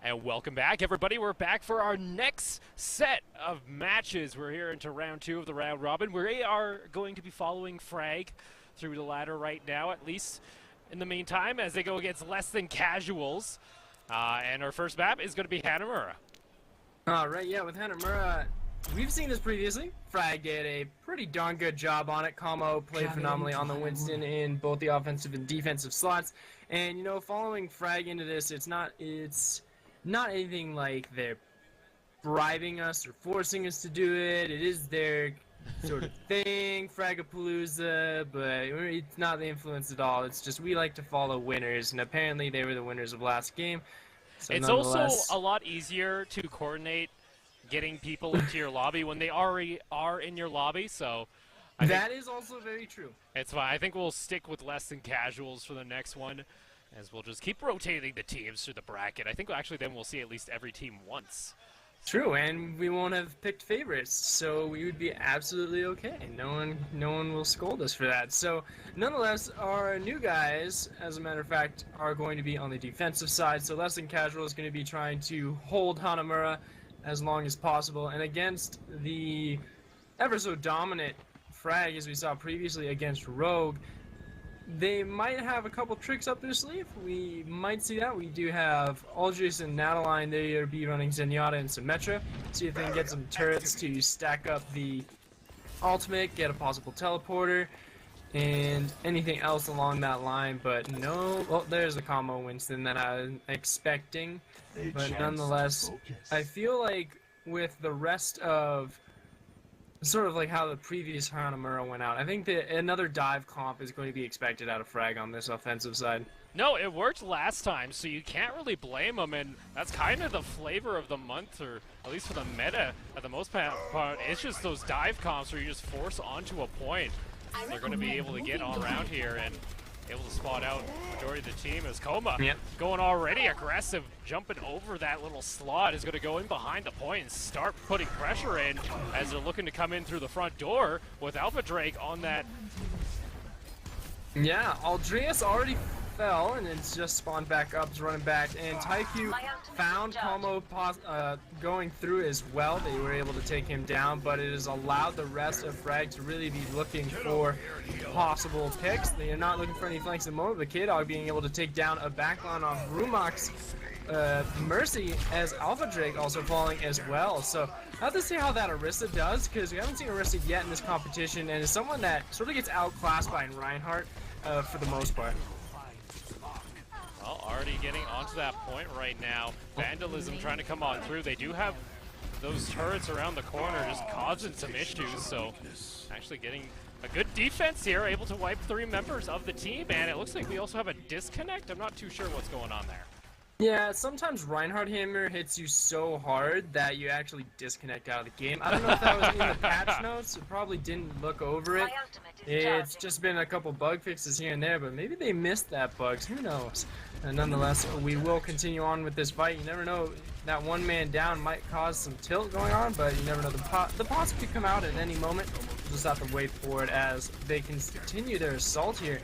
And welcome back, everybody. We're back for our next set of matches. We're here into round 2 of the round robin. We are going to be following Frag through the ladder right now, at least in the meantime, as they go against less than casuals. And our first map is going to be Hanamura. Right, yeah, with Hanamura, we've seen this previously. Frag did a pretty darn good job on it. Kamo played phenomenally on the Winston in both the offensive and defensive slots. And, you know, following Frag into this, it's not anything like they're bribing us or forcing us to do it. It is their sort of thing, Fragapalooza, but it's not the influence at all. It's just we like to follow winners, and apparently they were the winners of last game. So it's also a lot easier to coordinate getting people into your lobby when they already are in your lobby, so that is also very true. It's fine. I think we'll stick with less than casuals for the next one, as we'll just keep rotating the teams through the bracket. I think actually then we'll see at least every team once. True, and we won't have picked favorites, so we would be absolutely okay. No one will scold us for that. So, nonetheless, our new guys, as a matter of fact, are going to be on the defensive side. So, less than casual is going to be trying to hold Hanamura as long as possible, and against the ever so dominant Frag, as we saw previously against Rogue, they might have a couple tricks up their sleeve. We might see that. We do have Aldris and Nataline. They'll be running Zenyatta and Symmetra. See if they can get some turrets to stack up the ultimate, get a possible teleporter, and anything else along that line. But no, well, there's a combo Winston that I was expecting. But nonetheless, I feel like with the rest of sort of like how the previous Hanamura went out, I think that another dive comp is going to be expected out of Frag on this offensive side. No, it worked last time, so you can't really blame them, and that's kind of the flavor of the month, or at least for the meta at the most part. It's just those dive comps where you just force onto a point. They're going to be able to get all around here and able to spot out the majority of the team as Koma going already aggressive, jumping over that little slot, is going to go in behind the point and start putting pressure in as they're looking to come in through the front door with Alpha Drake on that. Yeah, Aldreas already fell and it's just spawned back up, is running back, and Taikyu found Como going through as well. They were able to take him down, but it has allowed the rest of Frag to really be looking for possible picks. They are not looking for any flanks at the moment, but K-Dog being able to take down a backline off Rumak's Mercy, as Alpha Drake also falling as well. So I have to see how that Orisa does, because we haven't seen Orisa yet in this competition, and is someone that sort of gets outclassed by Reinhardt for the most part. Well, already getting onto that point right now. Vandalism trying to come on through. They do have those turrets around the corner just causing some issues, so actually getting a good defense here, able to wipe 3 members of the team, and it looks like we also have a disconnect. I'm not too sure what's going on there. Yeah, sometimes Reinhardt Hammer hits you so hard that you actually disconnect out of the game. I don't know if that was in the patch notes. It probably didn't look over it. It's just been a couple bug fixes here and there, but maybe they missed that bug. Who knows? And nonetheless, we will continue on with this fight. You never know. That one man down might cause some tilt going on, but you never know. The pots could come out at any moment. We'll just have to wait for it as they continue their assault here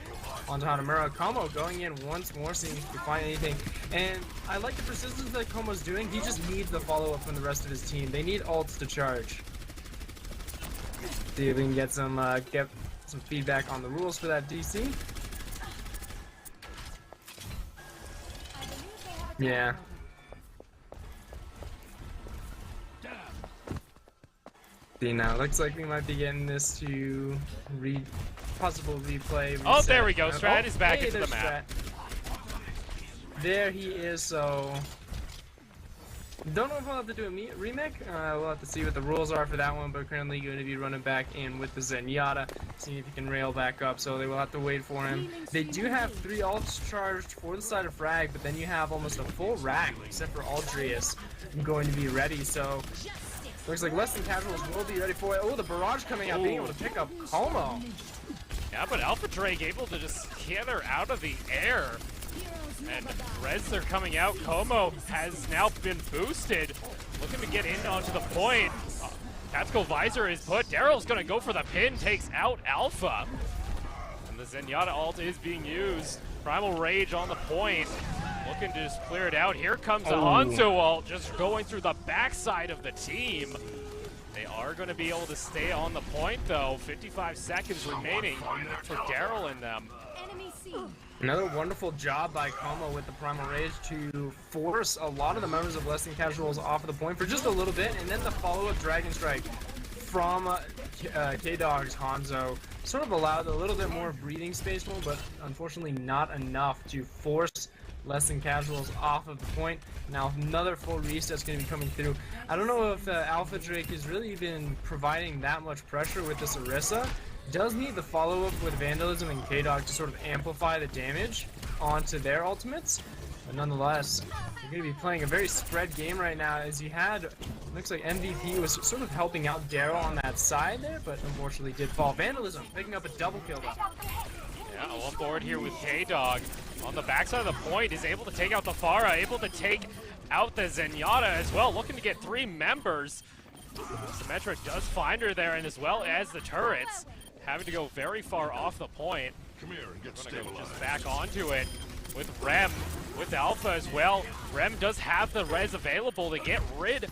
on Hanamura. Como going in once more, seeing if he can find anything. And I like the persistence that Como's doing. He just needs the follow-up from the rest of his team. They need ults to charge. See if we can get some feedback on the rules for that DC. Yeah. See, now looks like we might be getting this to possible replay. Reset. Oh, there we go. Strat is back into the map. There he is. So don't know if we'll have to do a remake. We'll have to see what the rules are for that one, but currently going to be running back in with the Zenyatta, seeing if he can rail back up, so they will have to wait for him. They do have 3 ults charged for the side of Frag, but then you have almost a full rack, except for Aldreas going to be ready, so looks like less than casuals will be ready for it. Oh, the barrage coming out, being able to pick up Como. Yeah, but Alpha Drake able to just get her out of the air. And Reds are coming out. Como has now been boosted. Looking to get in onto the point. Tactical Visor is put. Daryl's going to go for the pin. Takes out Alpha. And the Zenyatta ult is being used. Primal Rage on the point. looking to just clear it out. Here comes the Hanzo ult, just going through the backside of the team. They are going to be able to stay on the point, though. 55 seconds remaining for Daryl and them. Another wonderful job by Como with the Primal Rage to force a lot of the members of Less Than Casuals off of the point for just a little bit, and then the follow-up Dragon Strike from K-Dog's Hanzo sort of allowed a little bit more breathing space for him, but unfortunately not enough to force Less Than Casuals off of the point. Now another full reset's going to be coming through. I don't know if Alpha Drake has really been providing that much pressure with this Orisa. Does need the follow-up with Vandalism and K-Dog to sort of amplify the damage onto their ultimates. But nonetheless, you're going to be playing a very spread game right now, as you had, looks like MVP was sort of helping out Daryl on that side there, but unfortunately did fall. Vandalism picking up a double kill though. Yeah, on board here with K-Dog. On the backside of the point, is able to take out the Pharah, able to take out the Zenyatta as well, looking to get 3 members. Symmetra does find her there, and as well as the turrets, having to go very far off the point. Come here and get Gonna go just back onto it with Rem, with Alpha as well. Rem does have the res available to get rid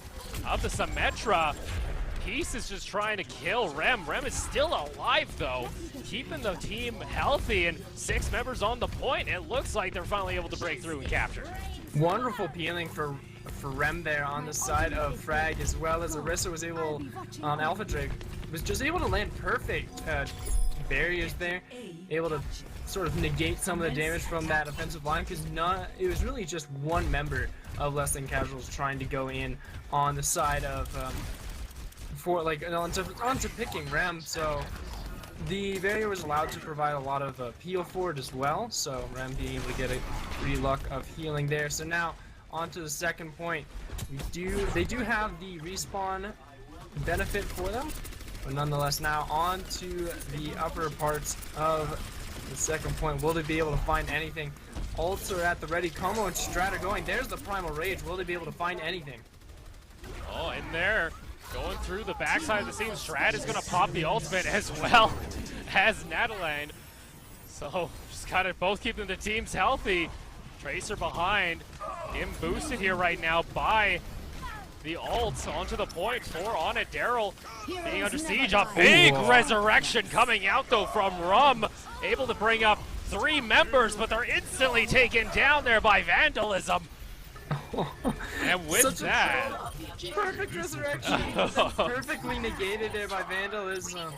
of the Symmetra. Peace is just trying to kill Rem. Rem is still alive though, keeping the team healthy, and 6 members on the point. It looks like they're finally able to break through and capture. Wonderful peeling for Rem there on the side of Frag, as well as Orisa was able, on Alpha Drake, was just able to land perfect barriers there, able to sort of negate some of the damage from that offensive line, because it was really just one member of Less Than Casuals trying to go in on the side of onto picking Rem, so the barrier was allowed to provide a lot of peel for it as well, so Rem being able to get a free luck of healing there. So now onto the second point. They do have the respawn benefit for them, but nonetheless now on to the upper parts of the second point. Will they be able to find anything? Ults are at the ready. Como and Strat are going. There's the Primal Rage. Will they be able to find anything? Oh, in there, going through the backside of the scene. Strat is going to pop the ultimate as well as Nataline. So just kind of both keeping the teams healthy. Tracer behind, him boosted here right now by the ults onto the point. 4 on it. Daryl being under siege. A big resurrection coming out though from Rum, able to bring up 3 members, but they're instantly taken down there by Vandalism. And with that, perfect resurrection, perfectly negated there by Vandalism.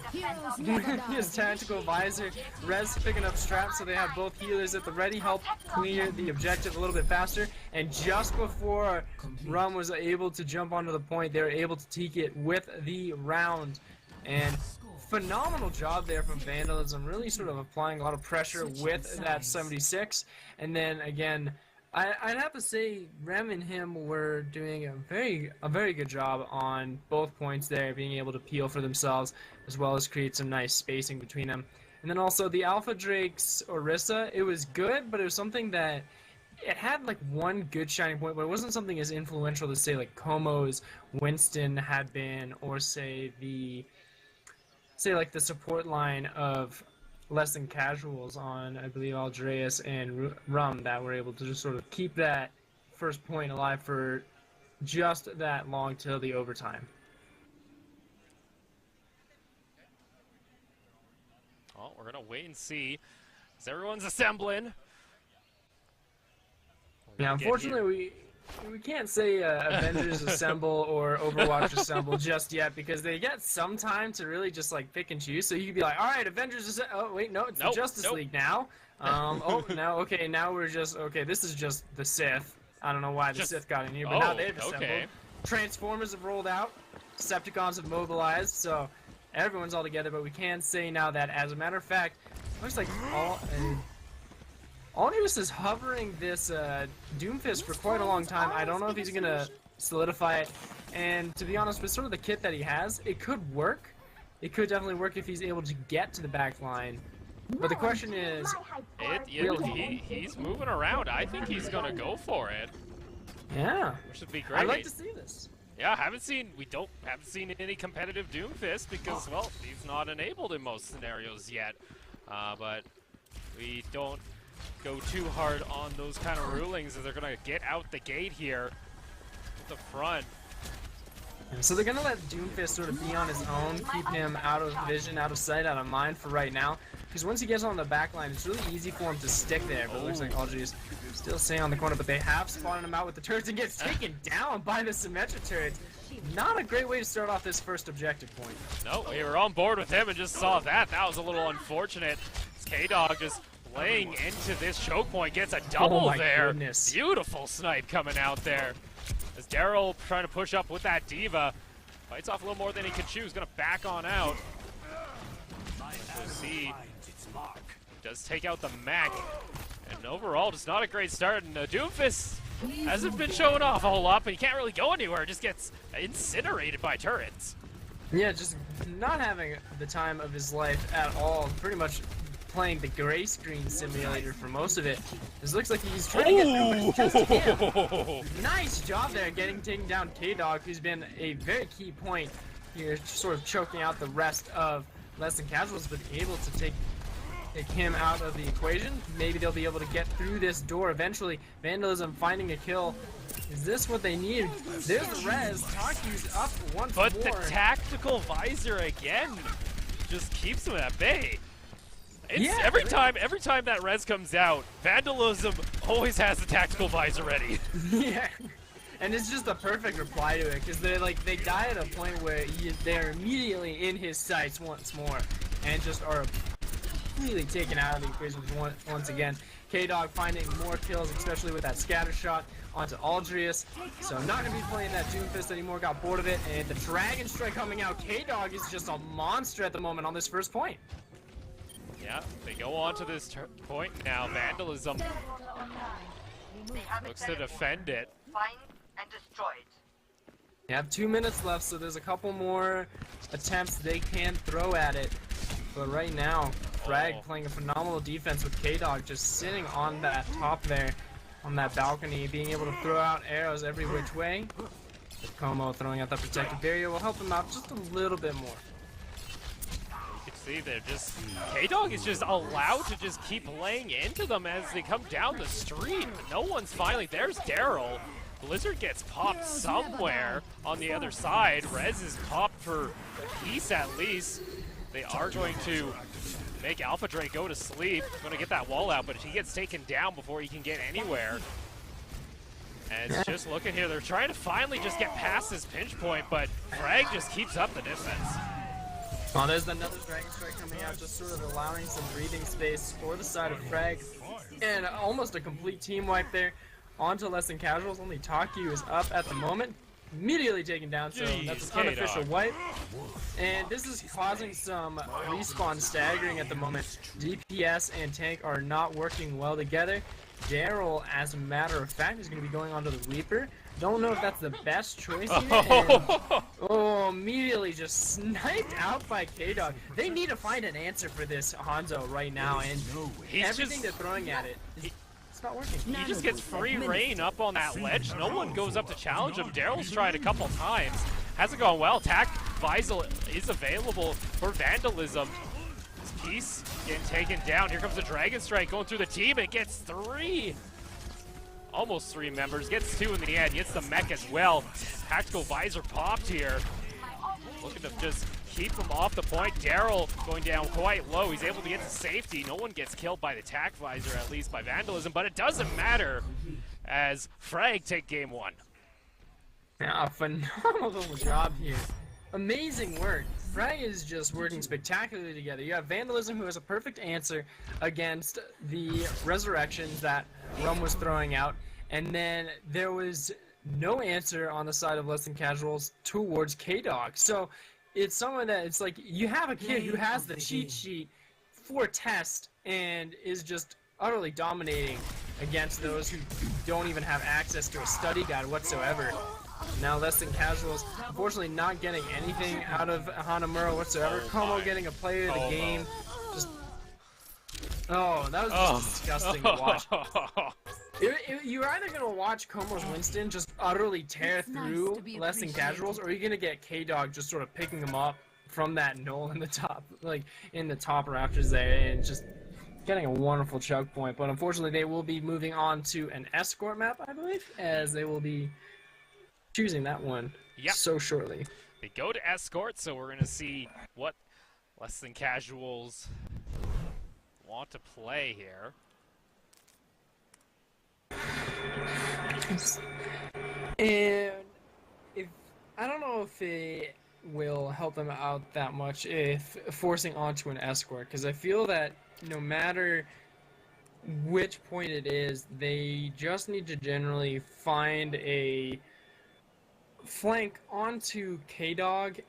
His tactical visor, Res picking up straps, so they have both healers at the ready, help clear the objective a little bit faster. And just before Rum was able to jump onto the point, they were able to take it with the round. And phenomenal job there from Vandalism, really sort of applying a lot of pressure with that 76. And then again, I'd have to say Rem and him were doing a very good job on both points there, being able to peel for themselves as well as create some nice spacing between them. And then also the Alpha Drake's Orisa, it was good, but it was something that it had like one good shining point, but it wasn't something as influential to say like Como's Winston had been, or say like the support line of Less Than Casuals on, I believe, Aldreas and Rum, that were able to just sort of keep that first point alive for just that long till the overtime. well, we're gonna wait and see as everyone's assembling. Yeah, unfortunately we can't say Avengers Assemble or Overwatch Assemble just yet, because they get some time to really just like pick and choose. So you could be like, all right, Avengers oh wait, no, it's the Justice League now. Oh, now okay, now we're just this is just the Sith. I don't know why the Sith got in here, but now they've assembled. Okay. Transformers have rolled out, Decepticons have mobilized, so everyone's all together. But we can say now that, as a matter of fact, looks like Aldreas is hovering this Doomfist for quite a long time. I don't know if he's going to solidify it. And to be honest, with sort of the kit that he has, it could work. It could definitely work if he's able to get to the back line. But the question is... he's moving around. I think he's going to go for it. Yeah. Which would be great. I'd like to see this. Yeah, haven't seen any competitive Doomfist because, well, he's not enabled in most scenarios yet. But we don't go too hard on those kind of rulings as they're going to get out the gate here at the front. So they're going to let Doomfist sort of be on his own, keep him out of vision, out of sight, out of mind for right now. Because once he gets on the back line, it's really easy for him to stick there. But it looks like Algi is still staying on the corner, but they have spotted him out with the turrets and gets taken down by the Symmetra turrets. Not a great way to start off this first objective point. No, we were on board with him and just saw that. That was a little unfortunate. K-Dog just laying into this choke point, gets a double there. Goodness. Beautiful snipe coming out there. As Daryl trying to push up with that Diva. Fights off a little more than he could chew. He's going to back on out. So see, does take out the mech. And overall, just not a great start. And Doomfist hasn't been showing off a whole lot, but he can't really go anywhere. Just gets incinerated by turrets. Yeah, just not having the time of his life at all. Pretty much playing the gray screen simulator for most of it. This looks like he's trying to get through, but it's just him. Nice job there getting taken down K-Dog, who's been a very key point here, sort of choking out the rest of Less Than Casuals, but able to take him out of the equation. Maybe they'll be able to get through this door eventually. Vandalism finding a kill. Is this what they need? There's the res. Taki's up once more. But the tactical visor again just keeps him at bay. It's every time that res comes out, Vandalism always has the tactical visor ready. Yeah. And it's just a perfect reply to it, because they die at a point where they're immediately in his sights once more, and just are completely taken out of the equation once again. K-Dog finding more kills, especially with that scatter shot onto Aldrius. So not going to be playing that Doomfist anymore, got bored of it, and the Dragon Strike coming out. K-Dog is just a monster at the moment on this first point. Yeah, they go on to this point now. Vandalism looks to defend it. Find and destroy it. They have 2 minutes left, so there's a couple more attempts they can throw at it. But right now, Frag playing a phenomenal defense with K-Dog just sitting on that top there, on that balcony, being able to throw out arrows every which way. With Como throwing out that protective barrier will help him out just a little bit more. You can see they're just... K-Dog is just allowed to just keep laying into them as they come down the street. No one's finally... There's Daryl. Blizzard gets popped somewhere on the other side. Rez is popped for a piece at least. They are going to make Alpha Drake go to sleep. Going to get that wall out, but he gets taken down before he can get anywhere. And it's just looking here. They're trying to finally just get past this pinch point, but Frag just keeps up the defense. Well, there's another Dragon Strike coming out, just sort of allowing some breathing space for the side of Frag. And almost a complete team wipe there. On to Less Than Casuals. Only Taki is up at the moment. Immediately taken down, so that's an unofficial wipe. And this is causing some respawn staggering at the moment. DPS and tank are not working well together. Daryl, as a matter of fact, is going to be going on to the Reaper. Don't know if that's the best choice here. And, immediately just sniped out by K-Dog. They need to find an answer for this Hanzo right now, and everything they're throwing at it it's not working. He just gets free reign up on that ledge. No one goes up to challenge him. Daryl's tried a couple times. Hasn't gone well. Tac Visal is available for Vandalism. This piece getting taken down. Here comes the Dragon Strike going through the team. It gets almost three members. Gets two in the end. Gets the mech as well. Tactical Visor popped here. Looking to just keep him off the point. Daryl going down quite low. He's able to get to safety. No one gets killed by the tac visor, at least by Vandalism, but it doesn't matter as Frag take game one. Yeah, a phenomenal job here. Amazing work. Frag is just working spectacularly together. You have Vandalism, who has a perfect answer against the resurrections that Rum was throwing out, and then there was no answer on the side of Less Than Casuals towards K-Dog. So it's someone that it's like you have a kid who has the cheat sheet for test and is just utterly dominating against those who don't even have access to a study guide whatsoever. Now Less Than Casuals, unfortunately not getting anything out of Hanamura whatsoever. Como getting a player of the game. Just that was just disgusting to watch. You're either going to watch Como's Winston just utterly tear through Less Than Casuals, or you're going to get K-Dog just sort of picking him up from that knoll in the top, like in the top rafters there, and just getting a wonderful choke point, but unfortunately they will be moving on to an escort map, I believe, as they will be choosing that one so shortly. They go to escort, so we're going to see what less than casuals want to play here. And if I don't know if it will help them out that much if forcing onto an escort, because I feel that no matter which point it is, they just need to generally find a flank onto K-Dog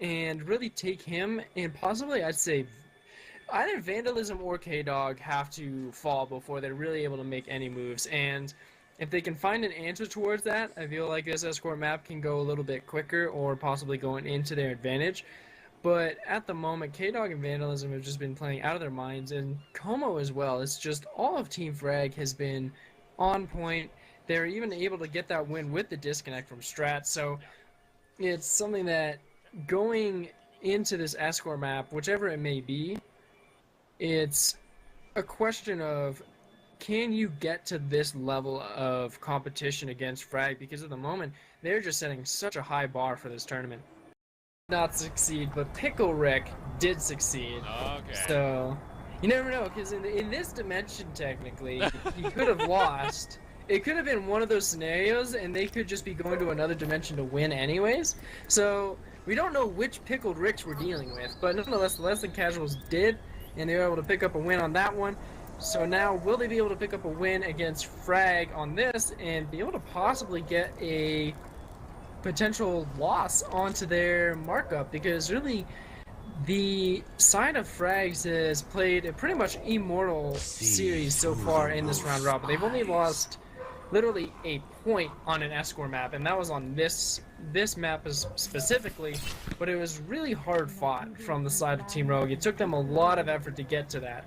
and really take him, and possibly I'd say either Vandalism or K-Dog have to fall before they're really able to make any moves, and if they can find an answer towards that, I feel like this escort map can go a little bit quicker or possibly going into their advantage. But at the moment, K-Dog and Vandalism have just been playing out of their minds, and Como as well. It's just all of Team Frag has been on point. They're even able to get that win with the disconnect from Strat, so it's something that going into this escort map, whichever it may be, it's a question of, can you get to this level of competition against Frag? Because at the moment, they're just setting such a high bar for this tournament. Not succeed, but Pickle Rick did succeed. Okay. So, you never know, because in this dimension, technically, he could have lost. It could have been one of those scenarios, and they could just be going to another dimension to win anyways. So, we don't know which Pickled Ricks we're dealing with, but nonetheless, the Less Than Casuals did, and they were able to pick up a win on that one. So now, will they be able to pick up a win against Frag on this and be able to possibly get a potential loss onto their markup? Because really, the side of Frags has played a pretty much immortal series so far in this round robin. They've only lost literally a point on an escort map, and that was on this map specifically, but it was really hard fought from the side of Team Rogue. It took them a lot of effort to get to that.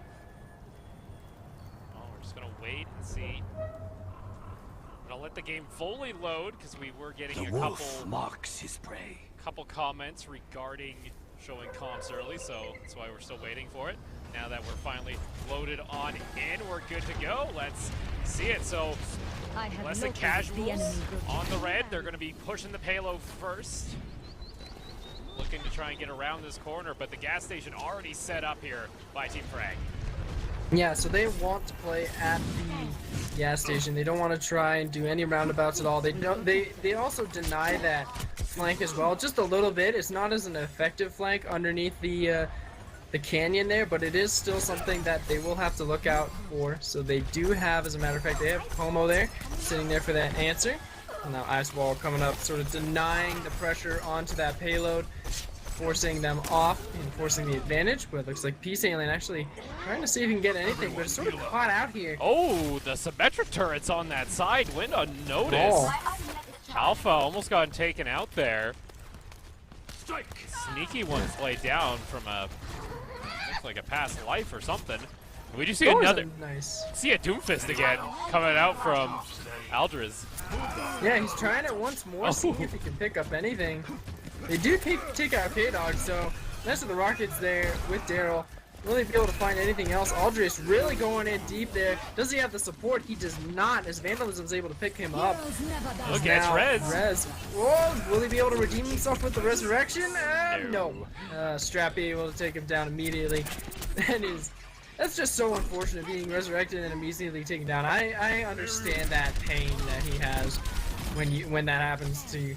Wait and see. I'm gonna let the game fully load because we were getting a couple marks his prey. Couple comments regarding showing comps early, so that's why we're still waiting for it. Now that we're finally loaded on in, we're good to go. Let's see it. So Less Than Casuals on the red. They're going to be pushing the payload first, looking to try and get around this corner, but the gas station already set up here by Team Frag. Yeah, so they want to play at the gas station. They don't want to try and do any roundabouts at all. They also deny that flank as well, just a little bit. It's not as an effective flank underneath the canyon there, but it is still something that they will have to look out for. So they do have, as a matter of fact, they have Como there, sitting there for that answer. And now Ice Wall coming up, sort of denying the pressure onto that payload, forcing them off and forcing the advantage. But it looks like Peace Alien actually trying to see if he can get anything, but it's sort of caught out here. Oh, the symmetric turret's on that side went unnoticed. Oh. Alpha almost got taken out there. Sneaky one's laid down from a, looks like a past life or something. We just see another, nice. See a Doomfist again coming out from Aldriz. Yeah, he's trying it once more, seeing if he can pick up anything. They do take out K-Dog, so next to the Rockets there with Daryl. Really be able to find anything else. Aldris really going in deep there. Does he have the support? He does not, as Vandalism's able to pick him up. Look, it's Rez. Whoa, will he be able to redeem himself with the resurrection? No. Strappy able to take him down immediately. That's just so unfortunate, being resurrected and immediately taken down. I understand that pain that he has when that happens to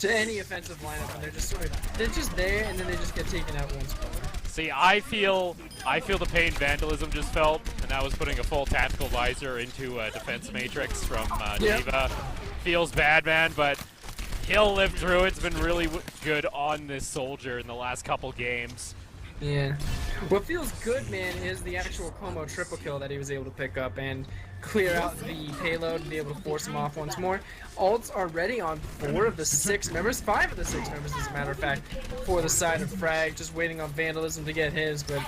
any offensive lineup, and they're just there, and then they just get taken out once more. See, I feel the pain Vandalism just felt, and that was putting a full tactical visor into a defense matrix from Diva. Feels bad, man, but he'll live through it. It's been really good on this soldier in the last couple games. Yeah. What feels good, man, is the actual Como triple kill that he was able to pick up and clear out the payload and be able to force him off once more. Ults are ready on 4 of the 6 members, 5 of the 6 members as a matter of fact, for the side of Frag, just waiting on Vandalism to get his, but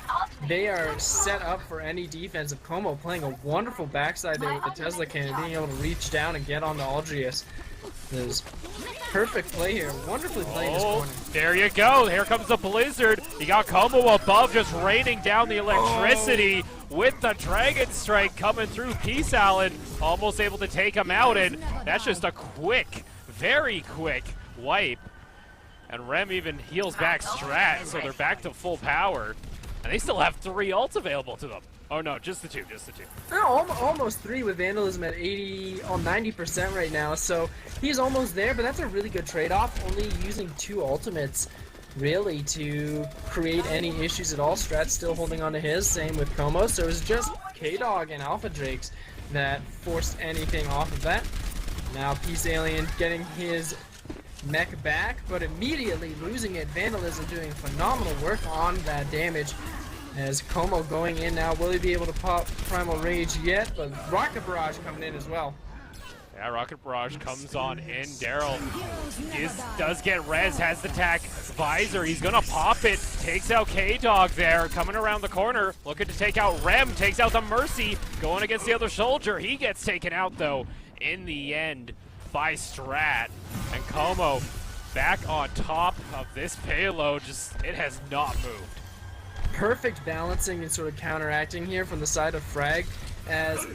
they are set up for any defense of Como, playing a wonderful backside there with the Tesla cannon, being able to reach down and get on the Aldrius. There's perfect play here. Wonderfully played in this corner. There you go. Here comes the Blizzard. You got Como above just raining down the electricity with the Dragon Strike coming through. Peace Allen almost able to take him out, and that's just a quick, very quick wipe. And Rem even heals back Strat, so they're back to full power. And they still have 3 ults available to them. Oh no, just the 2, just the 2. Oh, almost 3 with Vandalism at 90% right now, so he's almost there, but that's a really good trade-off, only using 2 ultimates really to create any issues at all. Strat's still holding on to his, same with Como, so it was just K-Dog and Alpha Drakes that forced anything off of that. Now Peace Alien getting his mech back, but immediately losing it. Vandalism doing phenomenal work on that damage. As Como going in now, will he be able to pop Primal Rage yet? But Rocket Barrage coming in as well. Yeah, Rocket Barrage comes on in. Daryl does get res, has the tack visor. He's gonna pop it, takes out K-Dog there, coming around the corner, looking to take out Rem, takes out the Mercy, going against the other soldier. He gets taken out though, in the end, by Strat. And Como back on top of this payload, it has not moved. Perfect balancing and sort of counteracting here from the side of Frag, as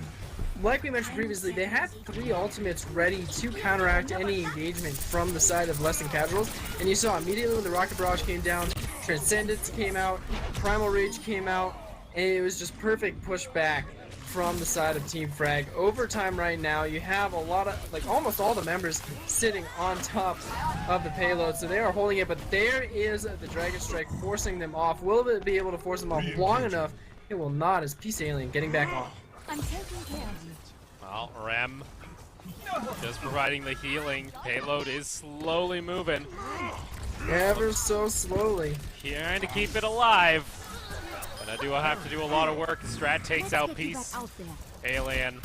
like we mentioned previously, they had 3 ultimates ready to counteract any engagement from the side of less than casuals, and you saw immediately when the Rocket Barrage came down, Transcendence came out, Primal Rage came out, and it was just perfect pushback from the side of Team Frag. Overtime right now, you have a lot of, like almost all the members sitting on top of the payload, so they are holding it, but there is the Dragon Strike forcing them off. Will it be able to force them off long enough? It will not, as Peace Alien getting back on. I'm taking care of you. Well, Rem just providing the healing. Payload is slowly moving. Ever so slowly. Trying to keep it alive. But I do have to do a lot of work. Strat takes out Peace Alien.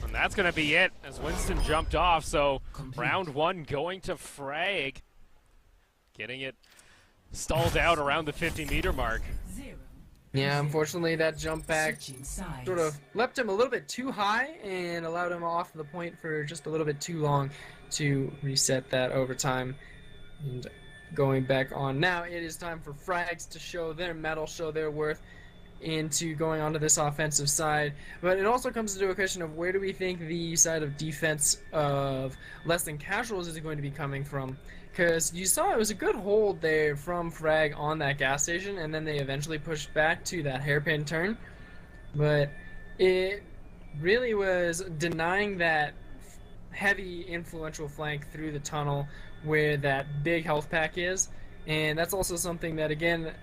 And that's going to be it as Winston jumped off. So round 1 going to Frag. Getting it stalled out around the 50-meter mark. Yeah, unfortunately that jump back sort of leapt him a little bit too high and allowed him off the point for just a little bit too long to reset that overtime. And going back on now, it is time for Frags to show their mettle, show their worth into going onto this offensive side. But it also comes into a question of where do we think the side of defense of less than casuals is going to be coming from? Because you saw it was a good hold there from Frag on that gas station, and then they eventually pushed back to that hairpin turn. But it really was denying that heavy influential flank through the tunnel where that big health pack is. And that's also something that, again,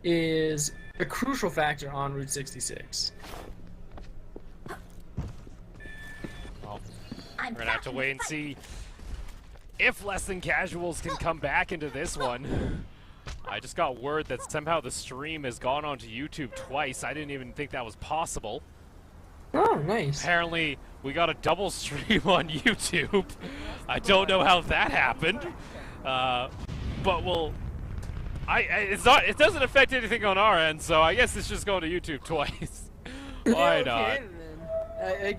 is a crucial factor on Route 66. Well, we're going to have to wait and see if less than casuals can come back into this one. I just got word that somehow the stream has gone onto YouTube twice. I didn't even think that was possible. Oh, nice. Apparently, we got a double stream on YouTube. I don't know how that happened. But we'll... it doesn't affect anything on our end, so I guess it's just going to YouTube twice. Why not? Okay, then. I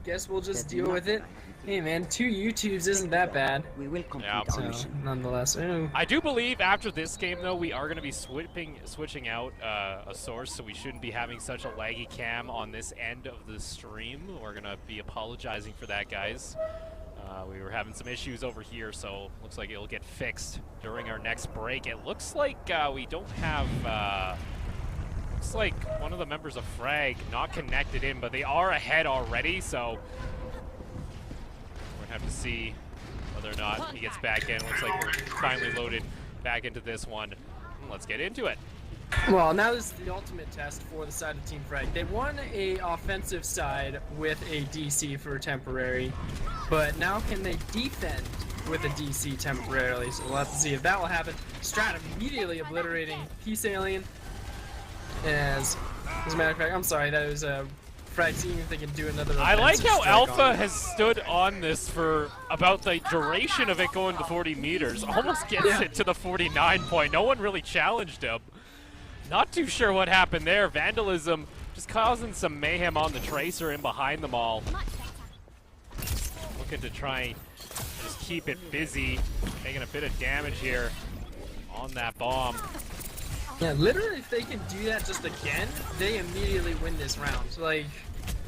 guess we'll just deal with it. Hey man, 2 YouTubes isn't that bad. We will complete Yeah. our mission. Nonetheless. I do believe after this game, though, we are going to be switching out a source, so we shouldn't be having such a laggy cam on this end of the stream. We're going to be apologizing for that, guys. We were having some issues over here, so looks like it'll get fixed during our next break. It looks like we don't have... looks like one of the members of Frag not connected in, but they are ahead already, so... have to see whether or not he gets back in. Looks like we're finally loaded back into this one. Let's get into it. Well, now this is the ultimate test for the side of Team Frag. They won a offensive side with a DC for temporary, but now can they defend with a DC temporarily? So we'll have to see if that will happen. Strat immediately obliterating Peace Alien. As a matter of fact, I'm sorry, that was Frag seeing if they can do another. I like how strike Alpha has stood on this for about the duration of it going to 40 meters. Almost gets it to the 49 point. No one really challenged him. Not too sure what happened there. Vandalism just causing some mayhem on the Tracer in behind them all. Looks looking to try and just keep it busy, taking a bit of damage here on that bomb. Yeah, literally, if they can do that just again, they immediately win this round. Like,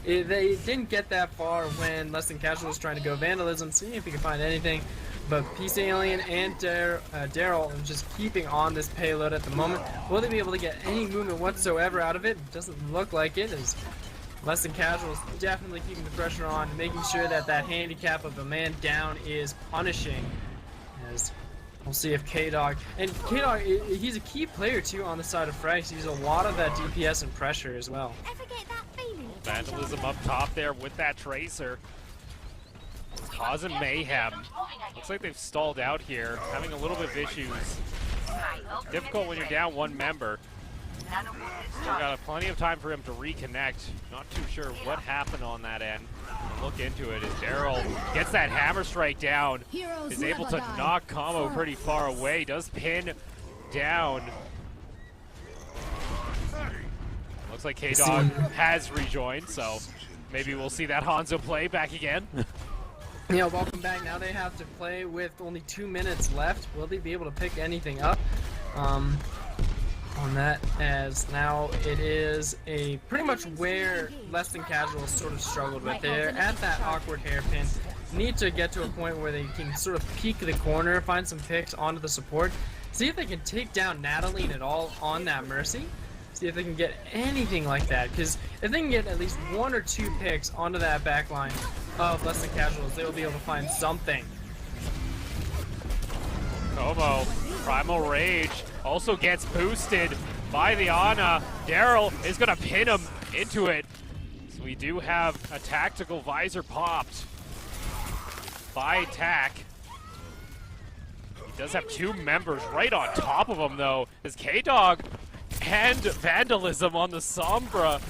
they didn't get that far when Less Than Casual was trying to go Vandalism, seeing if he could find anything. But Peace Alien and Daryl are just keeping on this payload at the moment. Will they be able to get any movement whatsoever out of it? Doesn't look like it, as Less Than Casual is definitely keeping the pressure on, making sure that that handicap of a man down is punishing. As we'll see if K-Dog, and K-Dog, he's a key player too on the side of Frag. He uses a lot of that DPS and pressure as well. Ever get that feeling? Vandalism up top there with that Tracer. Causing mayhem. Looks like they've stalled out here, having a little bit of issues. Difficult when you're down one member. Still got plenty of time for him to reconnect. Not too sure what happened on that end. We'll look into it as Daryl gets that hammer strike down. Is able to knock Combo pretty far away. Does pin down. Looks like K-Dog has rejoined, so maybe we'll see that Hanzo play back again. Yeah, welcome back. Now they have to play with only 2 minutes left. Will they be able to pick anything up on that? As now it is a pretty much where Less Than Casual sort of struggled with. They're at that awkward hairpin. Need to get to a point where they can sort of peek the corner, find some picks onto the support. See if they can take down Natalie at all on that Mercy. See if they can get anything like that, because if they can get at least 1 or 2 picks onto that back line of Less Than Casuals, they will be able to find something. Como, Primal Rage, also gets boosted by the Ana. Daryl is going to pin him into it. So we do have a tactical visor popped by Tack. He does have 2 members right on top of him, though, as K-Dog and Vandalism on the Sombra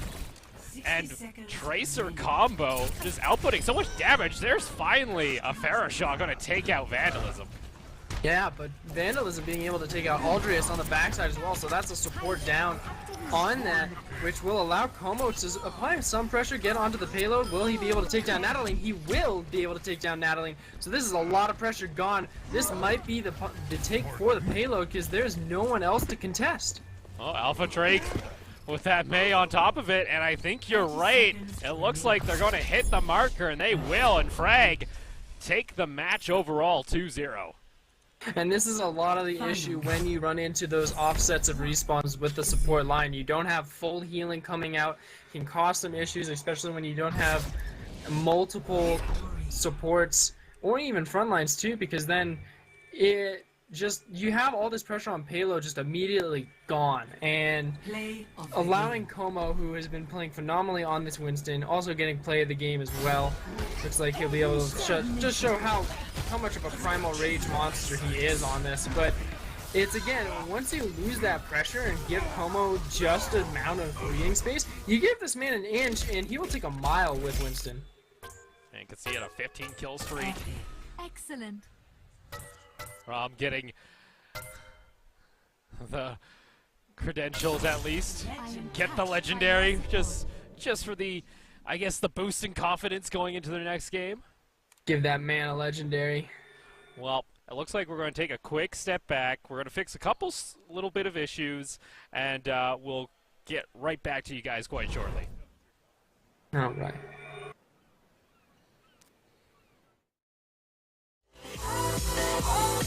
and Tracer combo just outputting so much damage. There's finally a Farashah going to take out Vandalism. Yeah, but Vandalism being able to take out Aldrius on the backside as well, so that's a support down on that, which will allow Como to apply some pressure, get onto the payload. Will he be able to take down Natalie? He will be able to take down Natalie. So this is a lot of pressure gone. This might be the take for the payload, because there's no one else to contest. Well, Alpha Drake with that May on top of it, and I think you're right. It looks like they're going to hit the marker, and they will, and Frag take the match overall 2-0. And this is a lot of the issue when you run into those offsets of respawns with the support line. You don't have full healing coming out. It can cause some issues, especially when you don't have multiple supports or even front lines too, because then you have all this pressure on payload just immediately gone, and allowing Como, who has been playing phenomenally on this Winston, also getting play of the game as well. Looks like he'll be able to just show how much of a primal rage monster he is on this. But it's, again, once you lose that pressure and give Como just an amount of breathing space, you give this man an inch and he will take a mile with Winston. And you can see it, a 15 kill streak. Excellent. From getting the credentials at least. Get the legendary just for the, I guess, the boost in confidence going into their next game. Give that man a legendary. Well, it looks like we're going to take a quick step back. We're going to fix a couple little bit of issues, and we'll get right back to you guys quite shortly. All right. Oh,